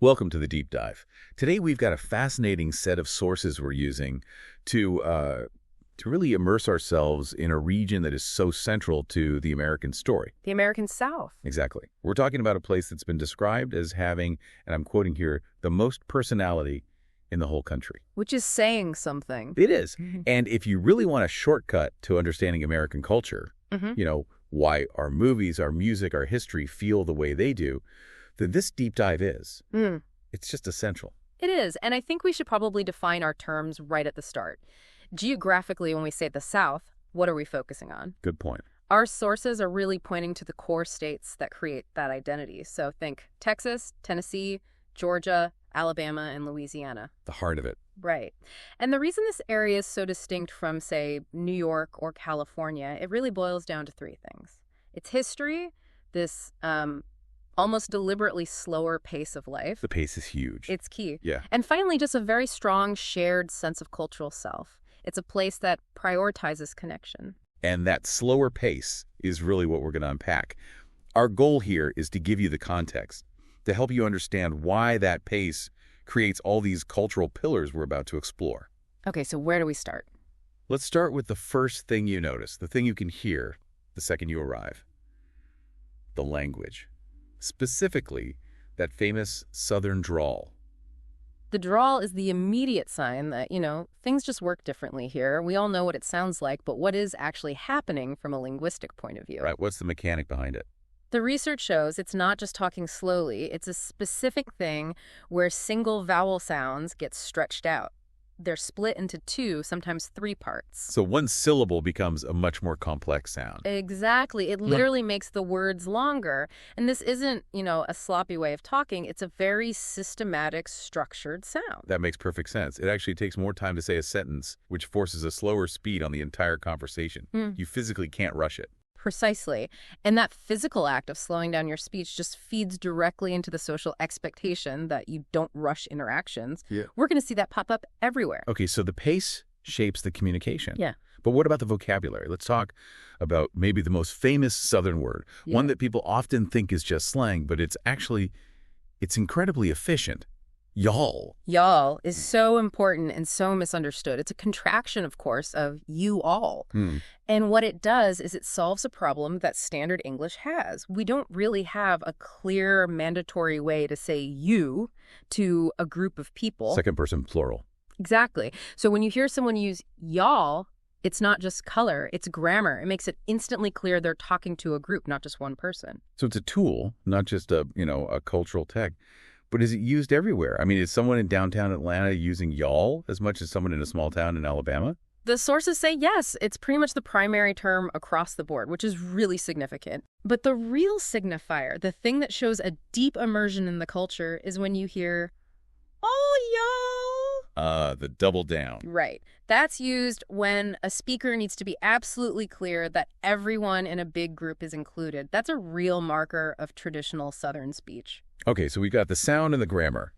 Welcome to the Deep Dive. Today we've got a fascinating set of sources we're using to really immerse ourselves in a region that is so central to the American story. The American South. Exactly. We're talking about a place that's been described as having, and I'm quoting here, the most personality in the whole country. Which is saying something. It is. And if you really want a shortcut to understanding American culture, why our movies, our music, our history feel the way they do, then this deep dive is. It's just essential. It is. And I think we should probably define our terms right at the start. Geographically, when we say the South, what are we focusing on? Good point. Our sources are really pointing to the core states that create that identity. So think Texas, Tennessee, Georgia, Alabama, and Louisiana. The heart of it. Right. And the reason this area is so distinct from, say, New York or California, it really boils down to three things. It's history, this almost deliberately slower pace of life. The pace is huge. It's key. Yeah. And finally, just a very strong shared sense of cultural self. It's a place that prioritizes connection. And that slower pace is really what we're going to unpack. Our goal here is to give you the context, to help you understand why that pace creates all these cultural pillars we're about to explore. Okay, so where do we start? Let's start with the first thing you notice, the thing you can hear the second you arrive. The language. Specifically, that famous Southern drawl. The drawl is the immediate sign that, things just work differently here. We all know what it sounds like, but what is actually happening from a linguistic point of view? Right, what's the mechanic behind it? The research shows it's not just talking slowly. It's a specific thing where single vowel sounds get stretched out. They're split into two, sometimes three parts. So one syllable becomes a much more complex sound. Exactly. It literally makes the words longer. And this isn't, a sloppy way of talking. It's a very systematic, structured sound. That makes perfect sense. It actually takes more time to say a sentence, which forces a slower speed on the entire conversation. You physically can't rush it. Precisely. And that physical act of slowing down your speech just feeds directly into the social expectation that you don't rush interactions. Yeah. We're going to see that pop up everywhere. Okay, so the pace shapes the communication. Yeah. But what about the vocabulary? Let's talk about maybe the most famous Southern word, one that people often think is just slang, but it's incredibly efficient. Y'all. Y'all is so important and so misunderstood. It's a contraction, of course, of you all. And what it does is it solves a problem that standard English has. We don't really have a clear mandatory way to say you to a group of people. Second person plural. Exactly. So when you hear someone use y'all, it's not just color, it's grammar. It makes it instantly clear they're talking to a group, not just one person. So it's a tool, not just a cultural tech. But is it used everywhere? I mean, is someone in downtown Atlanta using y'all as much as someone in a small town in Alabama? The sources say yes. It's pretty much the primary term across the board, which is really significant. But the real signifier, the thing that shows a deep immersion in the culture, is when you hear, oh, y'all. The double down. Right. That's used when a speaker needs to be absolutely clear that everyone in a big group is included. That's a real marker of traditional Southern speech. Okay, so we've got the sound and the grammar.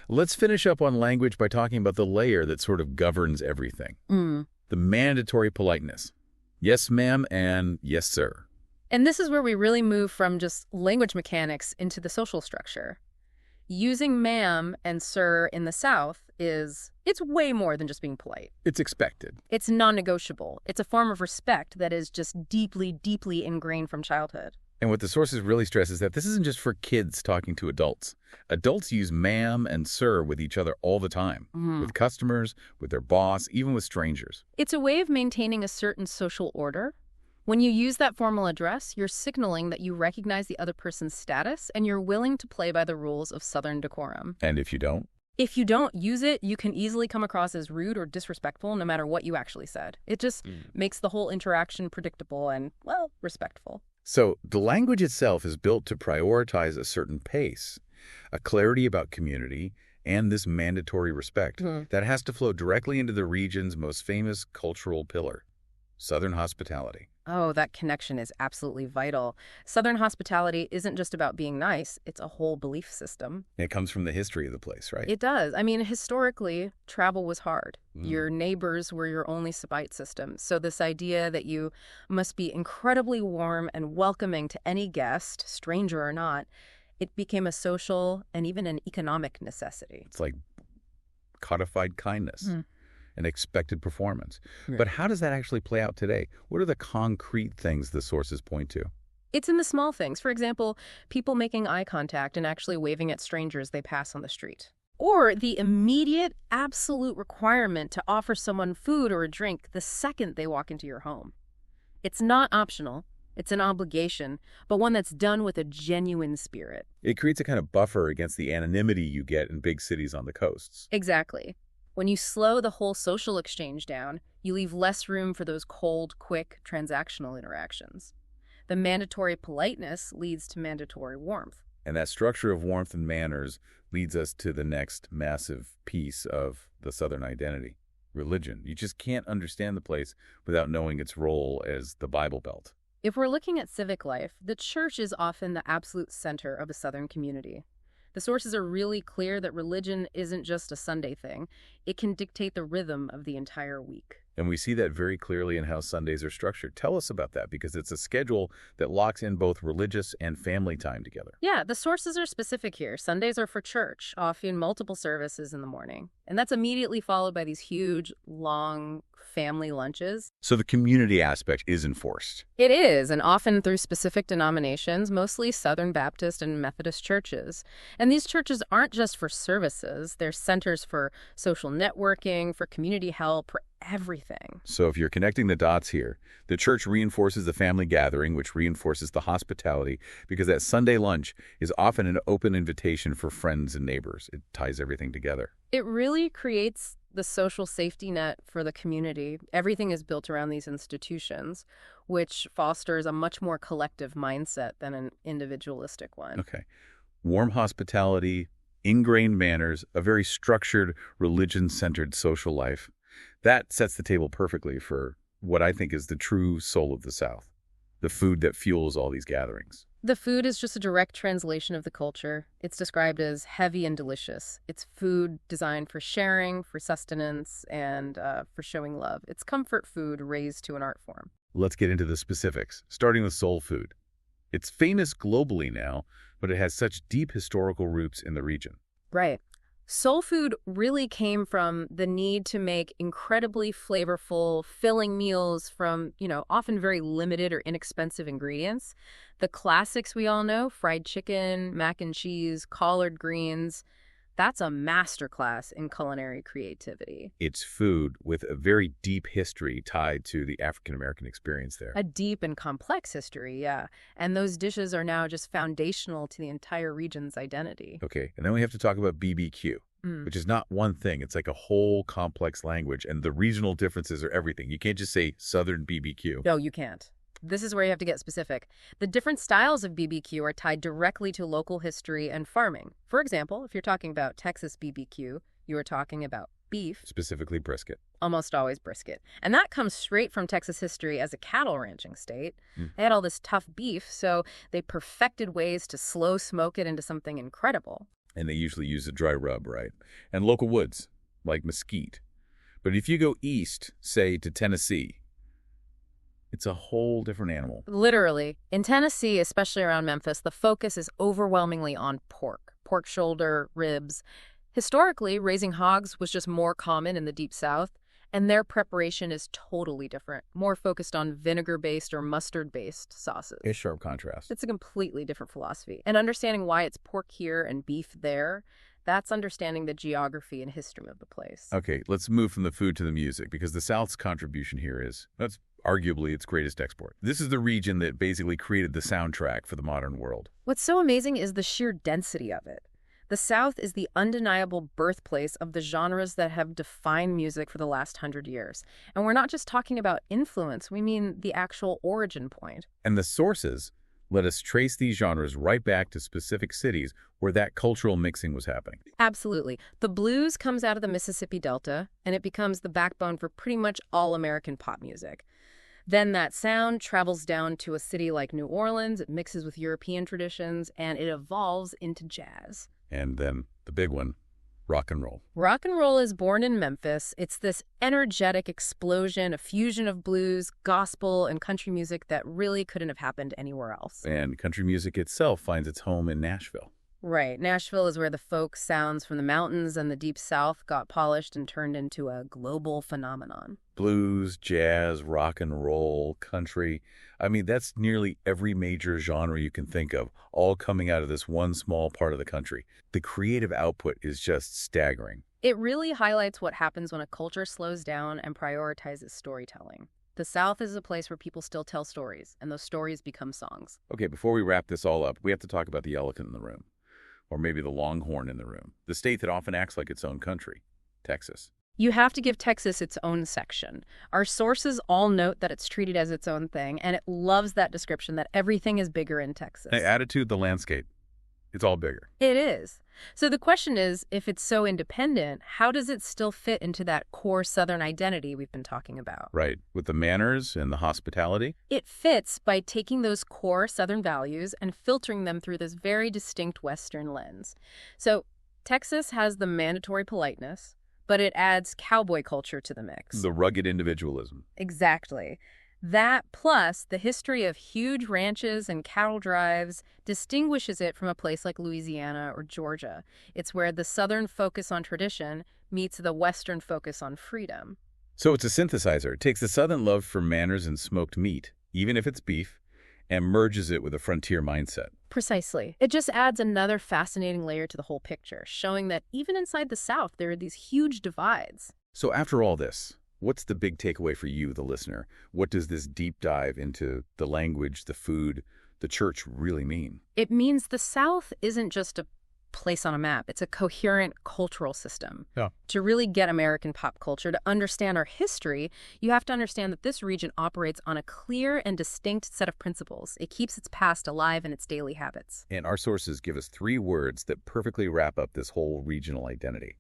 Let's finish up on language by talking about the layer that sort of governs everything. The mandatory politeness. Yes, ma'am, and yes, sir. And this is where we really move from just language mechanics into the social structure. Using ma'am and sir in the South it's way more than just being polite. It's expected. It's non-negotiable. It's a form of respect that is just deeply, deeply ingrained from childhood. And what the sources really stress is that this isn't just for kids talking to adults. Adults use ma'am and sir with each other all the time, with customers, with their boss, even with strangers. It's a way of maintaining a certain social order. When you use that formal address, you're signaling that you recognize the other person's status and you're willing to play by the rules of Southern decorum. And if you don't? If you don't use it, you can easily come across as rude or disrespectful no matter what you actually said. It just makes the whole interaction predictable and, respectful. So the language itself is built to prioritize a certain pace, a clarity about community, and this mandatory respect that has to flow directly into the region's most famous cultural pillar, Southern hospitality. Oh, that connection is absolutely vital. Southern hospitality isn't just about being nice. It's a whole belief system. It comes from the history of the place, right? It does. I mean, historically, travel was hard. Your neighbors were your only support system. So this idea that you must be incredibly warm and welcoming to any guest, stranger or not, It became a social and even an economic necessity. It's like codified kindness and expected performance. Right. But how does that actually play out today? What are the concrete things the sources point to? It's in the small things. For example, people making eye contact and actually waving at strangers they pass on the street. Or the immediate, absolute requirement to offer someone food or a drink the second they walk into your home. It's not optional. It's an obligation, but one that's done with a genuine spirit. It creates a kind of buffer against the anonymity you get in big cities on the coasts. Exactly. When you slow the whole social exchange down, you leave less room for those cold, quick, transactional interactions. The mandatory politeness leads to mandatory warmth. And that structure of warmth and manners leads us to the next massive piece of the Southern identity, religion. You just can't understand the place without knowing its role as the Bible Belt. If we're looking at civic life, the church is often the absolute center of a Southern community. The sources are really clear that religion isn't just a Sunday thing. It can dictate the rhythm of the entire week. And we see that very clearly in how Sundays are structured. Tell us about that, because it's a schedule that locks in both religious and family time together. Yeah, the sources are specific here. Sundays are for church, often multiple services in the morning. And that's immediately followed by these huge, long family lunches. So the community aspect is enforced. It is, and often through specific denominations, mostly Southern Baptist and Methodist churches. And these churches aren't just for services. They're centers for social networking, for community help, for everything. So if you're connecting the dots here, the church reinforces the family gathering, which reinforces the hospitality, because that Sunday lunch is often an open invitation for friends and neighbors. It ties everything together. It really creates the social safety net for the community. Everything is built around these institutions, which fosters a much more collective mindset than an individualistic one. Okay. Warm hospitality, ingrained manners, a very structured, religion-centered social life. That sets the table perfectly for what I think is the true soul of the South, the food that fuels all these gatherings. The food is just a direct translation of the culture. It's described as heavy and delicious. It's food designed for sharing, for sustenance, and for showing love. It's comfort food raised to an art form. Let's get into the specifics, starting with soul food. It's famous globally now, but it has such deep historical roots in the region. Right. Soul food really came from the need to make incredibly flavorful, filling meals from, often very limited or inexpensive ingredients. The classics we all know, fried chicken, mac and cheese, collard greens, that's a masterclass in culinary creativity. It's food with a very deep history tied to the African-American experience there. A deep and complex history, yeah. And those dishes are now just foundational to the entire region's identity. Okay, and then we have to talk about BBQ, which is not one thing. It's like a whole complex language, and the regional differences are everything. You can't just say Southern BBQ. No, you can't. This is where you have to get specific. The different styles of BBQ are tied directly to local history and farming. For example, if you're talking about Texas BBQ, you are talking about beef. Specifically brisket. Almost always brisket. And that comes straight from Texas history as a cattle ranching state. They had all this tough beef, so they perfected ways to slow smoke it into something incredible. And they usually use a dry rub, right? And local woods, like mesquite. But if you go east, say to Tennessee, it's a whole different animal. Literally. In Tennessee, especially around Memphis, the focus is overwhelmingly on pork shoulder, ribs. Historically, raising hogs was just more common in the Deep South, and their preparation is totally different, more focused on vinegar-based or mustard-based sauces. A sharp contrast. It's a completely different philosophy. And understanding why it's pork here and beef there, that's understanding the geography and history of the place. Okay, let's move from the food to the music, because the South's contribution here that's arguably its greatest export. This is the region that basically created the soundtrack for the modern world. What's so amazing is the sheer density of it. The South is the undeniable birthplace of the genres that have defined music for the last 100 years. And we're not just talking about influence, we mean the actual origin point. And the sources let us trace these genres right back to specific cities where that cultural mixing was happening. Absolutely. The blues comes out of the Mississippi Delta, and it becomes the backbone for pretty much all American pop music. Then that sound travels down to a city like New Orleans, it mixes with European traditions, and it evolves into jazz. And then the big one, Rock and roll. Rock and roll is born in Memphis. It's this energetic explosion, a fusion of blues, gospel, and country music that really couldn't have happened anywhere else. And country music itself finds its home in Nashville. Right. Nashville is where the folk sounds from the mountains and the deep south got polished and turned into a global phenomenon. Blues, jazz, rock and roll, country. I mean, that's nearly every major genre you can think of, all coming out of this one small part of the country. The creative output is just staggering. It really highlights what happens when a culture slows down and prioritizes storytelling. The South is a place where people still tell stories, and those stories become songs. Okay, before we wrap this all up, we have to talk about the elephant in the room. Or maybe the longhorn in the room. The state that often acts like its own country. Texas. You have to give Texas its own section. Our sources all note that it's treated as its own thing, and it loves that description that everything is bigger in Texas. The attitude, the landscape. It's all bigger. It is. So the question is, if it's so independent, how does it still fit into that core Southern identity we've been talking about? Right. With the manners and the hospitality. It fits by taking those core Southern values and filtering them through this very distinct Western lens. So Texas has the mandatory politeness, but it adds cowboy culture to the mix. The rugged individualism. Exactly. That, plus the history of huge ranches and cattle drives, distinguishes it from a place like Louisiana or Georgia. It's where the Southern focus on tradition meets the Western focus on freedom. So it's a synthesizer. It takes the Southern love for manners and smoked meat, even if it's beef, and merges it with a frontier mindset. Precisely. It just adds another fascinating layer to the whole picture, showing that even inside the South, there are these huge divides. So after all this, what's the big takeaway for you, the listener? What does this deep dive into the language, the food, the church really mean? It means the South isn't just a place on a map. It's a coherent cultural system. Yeah. To really get American pop culture, to understand our history, you have to understand that this region operates on a clear and distinct set of principles. It keeps its past alive in its daily habits. And our sources give us 3 words that perfectly wrap up this whole regional identity.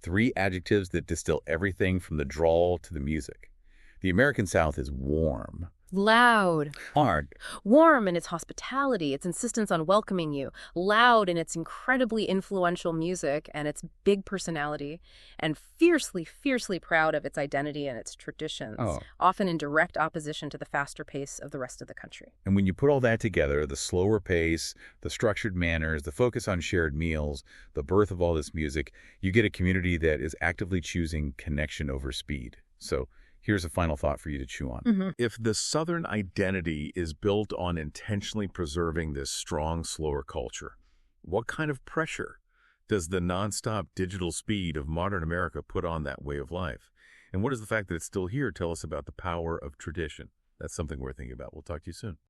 3 adjectives that distill everything from the drawl to the music. The American South is warm. Loud. Hard. Warm in its hospitality, its insistence on welcoming you. Loud in its incredibly influential music and its big personality. And fiercely, fiercely proud of its identity and its traditions, often in direct opposition to the faster pace of the rest of the country. And when you put all that together, the slower pace, the structured manners, the focus on shared meals, the birth of all this music, you get a community that is actively choosing connection over speed. So here's a final thought for you to chew on. If the Southern identity is built on intentionally preserving this strong, slower culture, what kind of pressure does the nonstop digital speed of modern America put on that way of life? And what does the fact that it's still here tell us about the power of tradition? That's something we're thinking about. We'll talk to you soon.